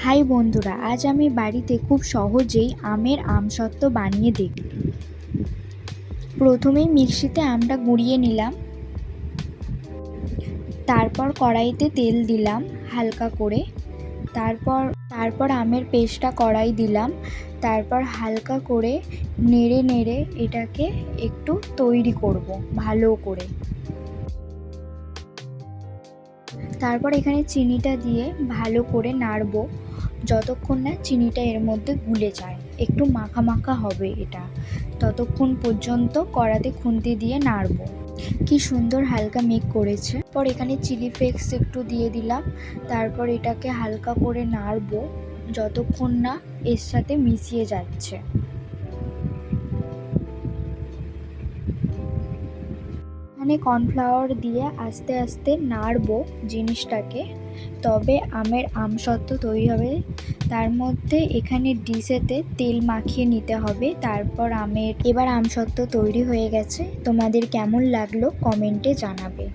High বন্ধুরা, আজ আমি বাড়িতে খুব সহজেই আমের আমসত্ত্ব বানিয়ে দেখব। প্রথমেই মিক্সিতে আমটা গুঁড়িয়ে নিলাম, তারপর কড়াইতে তেল দিলাম হালকা করে, তারপর আমের পেস্টটা কড়াই দিলাম, তারপর হালকা করে নেড়ে নেড়ে এটাকে একটু তৈরি করব ভালো করে। তারপর এখানে চিনিটা দিয়ে ভালো করে নাড়বো যতক্ষণ না চিনিটা এর মধ্যে গুলে যায়, একটু মাখা মাখা হবে এটা, ততক্ষণ পর্যন্ত কড়াতে খুন্তি দিয়ে নাড়বো। কি সুন্দর হালকা মেক করেছে। পর এখানে চিলি ফ্লেক্স একটু দিয়ে দিলাম, তারপর এটাকে হালকা করে নাড়বো যতক্ষণ না এর সাথে মিশিয়ে যাচ্ছে। এখানে কর্নফ্লাওয়ার দিয়ে আস্তে আস্তে নাড়বো জিনিসটাকে, তবে আমের আমসত্ত্ব তৈরি হবে। তার মধ্যে এখানে ডিশেতে তেল মাখিয়ে নিতে হবে। তারপর এবার আমসত্ত্ব তৈরি হয়ে গেছে। তোমাদের কেমন লাগলো কমেন্টে জানাবে।